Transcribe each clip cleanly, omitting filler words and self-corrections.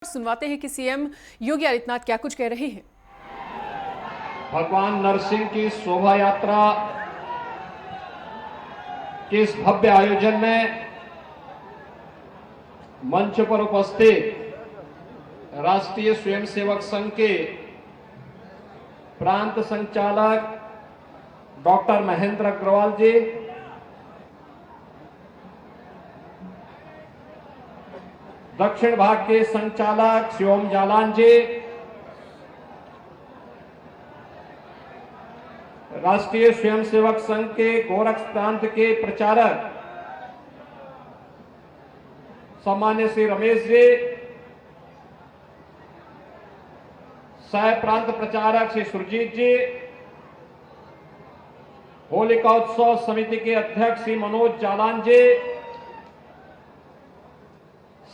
सुनवाते हैं कि सीएम योगी आदित्यनाथ क्या कुछ कह रहे हैं। भगवान नरसिंह की शोभा यात्रा के इस भव्य आयोजन में मंच पर उपस्थित राष्ट्रीय स्वयंसेवक संघ के प्रांत संचालक डॉक्टर महेंद्र अग्रवाल जी, दक्षिण भाग के संचालक शिवम जालान जी, राष्ट्रीय स्वयंसेवक संघ के गोरख प्रांत के प्रचारक सम्मान्य श्री रमेश जी, सह प्रांत प्रचारक श्री सुरजीत जी, होलिका उत्सव समिति के अध्यक्ष श्री मनोज जालान जी,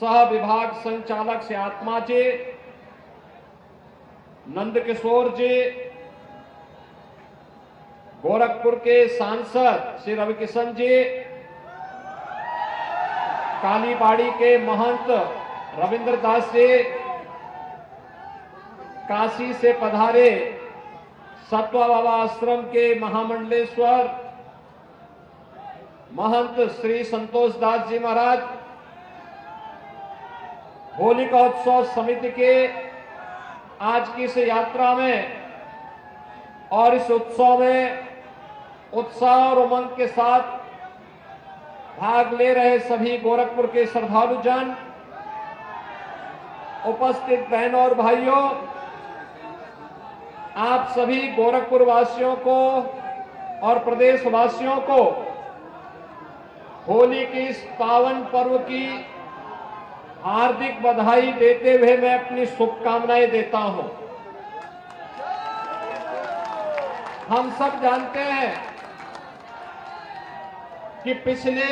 सह विभाग संचालक श्री आत्मा जी, नंद किशोर जी, गोरखपुर के सांसद श्री रविकिशन जी, कालीबाड़ी के महंत रविंद्र दास जी, काशी से पधारे सतवा बाबा आश्रम के महामंडलेश्वर महंत श्री संतोष दास जी महाराज, होलिका उत्सव समिति के आज की इस यात्रा में और इस उत्सव में उत्साह और उमंग के साथ भाग ले रहे सभी गोरखपुर के श्रद्धालु जन, उपस्थित बहनों और भाइयों, आप सभी गोरखपुर वासियों को और प्रदेश वासियों को होली के इस पावन पर्व की हार्दिक बधाई देते हुए मैं अपनी शुभकामनाएं देता हूं। हम सब जानते हैं कि पिछले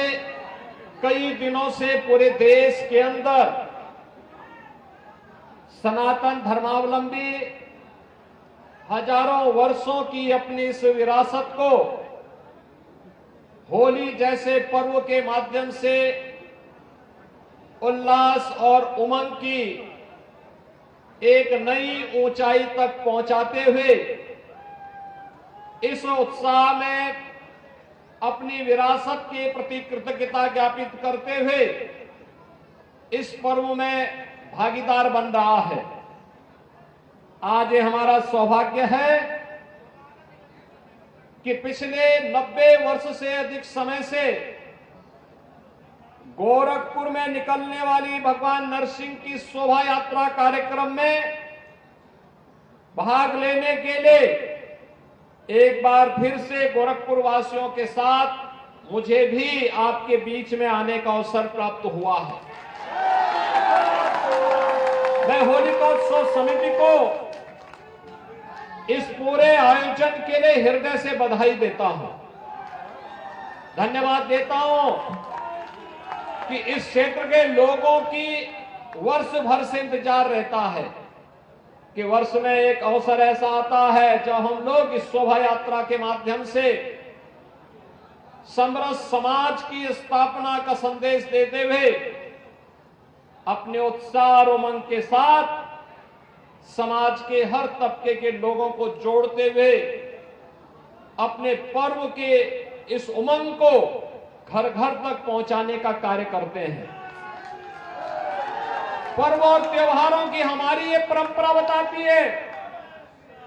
कई दिनों से पूरे देश के अंदर सनातन धर्मावलंबी हजारों वर्षों की अपनी इस विरासत को होली जैसे पर्व के माध्यम से उल्लास और उमंग की एक नई ऊंचाई तक पहुंचाते हुए इस उत्साह में अपनी विरासत के प्रति कृतज्ञता ज्ञापित करते हुए इस पर्व में भागीदार बन रहा है। आज ये हमारा सौभाग्य है कि पिछले 90 वर्ष से अधिक समय से गोरखपुर में निकलने वाली भगवान नरसिंह की शोभा यात्रा कार्यक्रम में भाग लेने के लिए एक बार फिर से गोरखपुर वासियों के साथ मुझे भी आपके बीच में आने का अवसर प्राप्त हुआ है। मैं होलिका उत्सव समिति को इस पूरे आयोजन के लिए हृदय से बधाई देता हूं, धन्यवाद देता हूं कि इस क्षेत्र के लोगों की वर्ष भर से इंतजार रहता है कि वर्ष में एक अवसर ऐसा आता है जब हम लोग इस शोभा यात्रा के माध्यम से समरस समाज की स्थापना का संदेश देते हुए अपने उत्साह और उमंग के साथ समाज के हर तबके के लोगों को जोड़ते हुए अपने पर्व के इस उमंग को घर घर तक पहुंचाने का कार्य करते हैं। पर्व और त्योहारों की हमारी ये परंपरा बताती है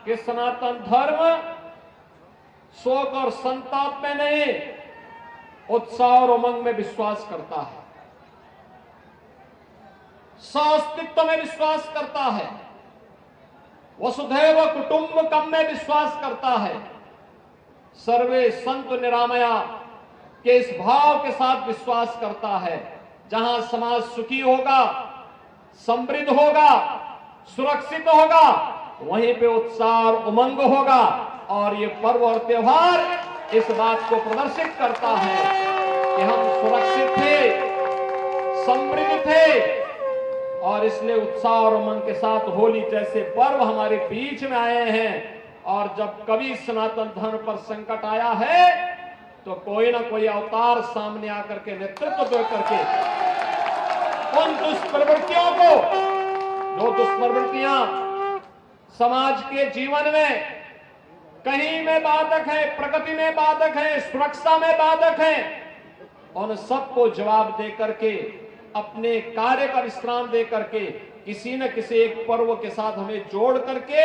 कि सनातन धर्म शोक और संताप में नहीं, उत्साह और उमंग में विश्वास करता है, सह-अस्तित्व में विश्वास करता है, वसुधैव कुटुंबकम में विश्वास करता है, सर्वे संतु निरामया के इस भाव के साथ विश्वास करता है। जहां समाज सुखी होगा, समृद्ध होगा, सुरक्षित होगा, वहीं पे उत्साह और उमंग होगा। और ये पर्व और त्योहार इस बात को प्रदर्शित करता है कि हम सुरक्षित थे, समृद्ध थे, और इसलिए उत्साह और उमंग के साथ होली जैसे पर्व हमारे बीच में आए हैं। और जब कभी सनातन धर्म पर संकट आया है तो कोई ना कोई अवतार सामने आकर के नेतृत्व दे करके उन दुष्प्रवृत्तियों को दुष्प्रवृत्तियां समाज के जीवन में कहीं में बाधक है, प्रगति में बाधक है, सुरक्षा में बाधक है, उन सबको जवाब दे करके, अपने कार्य का विश्राम दे करके, किसी न किसी एक पर्व के साथ हमें जोड़ करके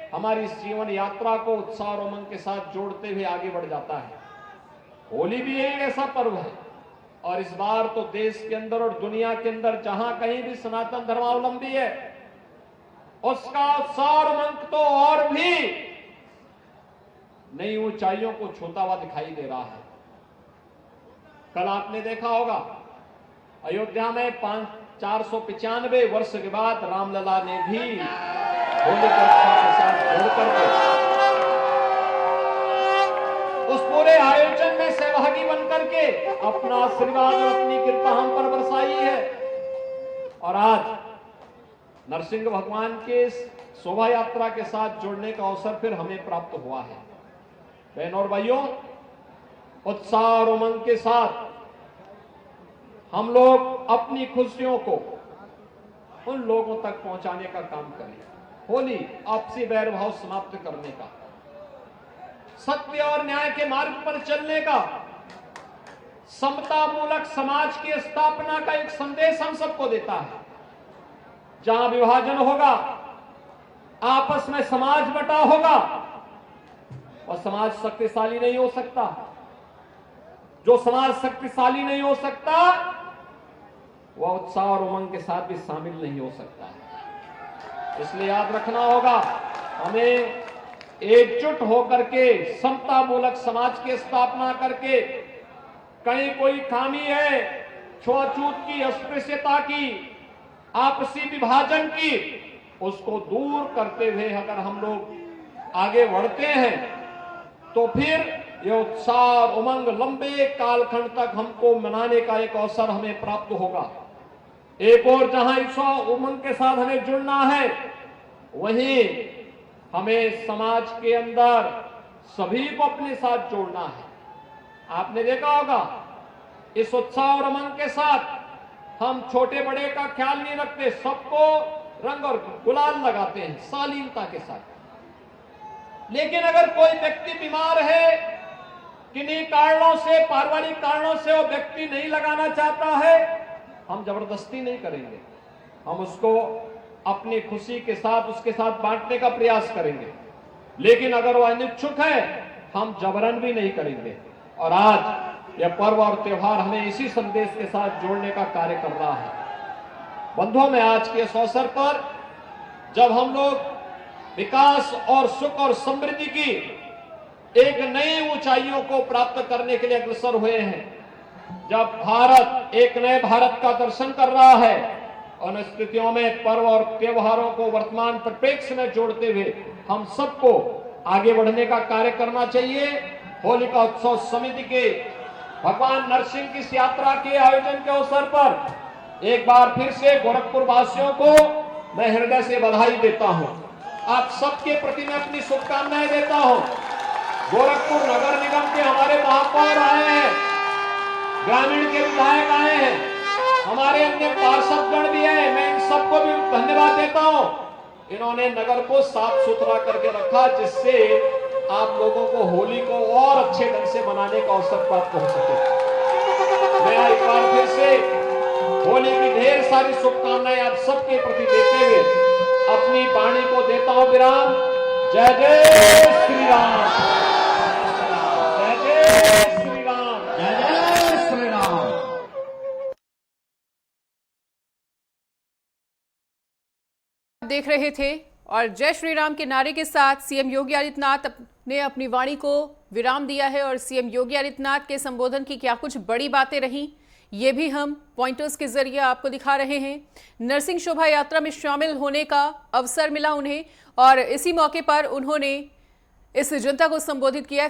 हमारी इस जीवन यात्रा को उत्साह और उमंग के साथ जोड़ते हुए आगे बढ़ जाता है। होली भी एक ऐसा पर्व है और इस बार तो देश के अंदर और दुनिया के अंदर जहां कहीं भी सनातन धर्मावलंबी है, उसका उत्साह और उमंग तो और भी नई ऊंचाइयों को छूता हुआ दिखाई दे रहा है। कल आपने देखा होगा अयोध्या में 495 वर्ष के बाद रामलला ने भी होली के उत्सव के साथ जुड़ करके उस पूरे आयोजन में सहभागी बनकर के अपना आशीर्वाद और अपनी कृपा हम पर बरसाई है। और आज नरसिंह भगवान के शोभा यात्रा के साथ जुड़ने का अवसर फिर हमें प्राप्त हुआ है। बहनों और भाइयों, उत्साह और उमंग के साथ हम लोग अपनी खुशियों को उन लोगों तक पहुंचाने का काम करें। होली आपसी वैरभाव समाप्त करने का, सत्य और न्याय के मार्ग पर चलने का, समता मूलक समाज की स्थापना का एक संदेश हम सबको देता है। जहां विभाजन होगा, आपस में समाज बटा होगा और समाज शक्तिशाली नहीं हो सकता। जो समाज शक्तिशाली नहीं हो सकता वह उत्साह और उमंग के साथ भी शामिल नहीं हो सकता। इसलिए याद रखना होगा, हमें एकजुट होकर के समता मूलक समाज की स्थापना करके, कहीं कोई खामी है छुआछूत की, अस्पृश्यता की, आपसी विभाजन की, उसको दूर करते हुए अगर हम लोग आगे बढ़ते हैं तो फिर यह उत्साह और उमंग लंबे कालखंड तक हमको मनाने का एक अवसर हमें प्राप्त होगा। एक और जहां उत्साह उमंग के साथ हमें जुड़ना है, वहीं हमें समाज के अंदर सभी को अपने साथ जोड़ना है। आपने देखा होगा, इस उत्साह और उमंग के साथ हम छोटे बड़े का ख्याल नहीं रखते, सबको रंग और गुलाल लगाते हैं शालीनता के साथ। लेकिन अगर कोई व्यक्ति बीमार है, किन्हीं कारणों से, पारिवारिक कारणों से वो व्यक्ति नहीं लगाना चाहता है, हम जबरदस्ती नहीं करेंगे, हम उसको अपनी खुशी के साथ उसके साथ बांटने का प्रयास करेंगे। लेकिन अगर वो अनिच्छुक है, हम जबरन भी नहीं करेंगे। और आज यह पर्व और त्योहार हमें इसी संदेश के साथ जोड़ने का कार्य कर रहा है। बंधुओं, में आज के इस अवसर पर जब हम लोग विकास और सुख और समृद्धि की एक नई ऊंचाइयों को प्राप्त करने के लिए अग्रसर हुए हैं, जब भारत एक नए भारत का दर्शन कर रहा है, उन स्थितियों में पर्व और त्योहारों को वर्तमान परिप्रेक्ष्य में जोड़ते हुए हम सबको आगे बढ़ने का कार्य करना चाहिए। होलिका उत्सव समिति के भगवान नरसिंह की इस यात्रा के आयोजन के अवसर पर एक बार फिर से गोरखपुर वासियों को मैं हृदय से बधाई देता हूं। आप सबके प्रति मैं अपनी शुभकामनाएं देता हूं। गोरखपुर नगर निगम के हमारे महापौर आए हैं, ग्रामीण के विधायक आए हैं, हमारे अन्य पार्षदगण भी हैं, मैं इन सबको भी धन्यवाद देता हूं। इन्होंने नगर को साफ सुथरा करके रखा, जिससे आप लोगों को होली को और अच्छे ढंग से मनाने का अवसर प्राप्त हो सके। मैं एक बार फिर से होली की ढेर सारी शुभकामनाएं आप सबके प्रति देते हुए अपनी वाणी को देता हूं विराम। जय जय श्री राम, जय जय श्री राम, जय जय श्री राम। देख रहे थे और जय श्री राम के नारे के साथ सीएम योगी आदित्यनाथ ने अपनी वाणी को विराम दिया है। और सीएम योगी आदित्यनाथ के संबोधन की क्या कुछ बड़ी बातें रहीं, ये भी हम पॉइंटर्स के जरिए आपको दिखा रहे हैं। नरसिंह शोभा यात्रा में शामिल होने का अवसर मिला उन्हें और इसी मौके पर उन्होंने इस जनता को संबोधित किया।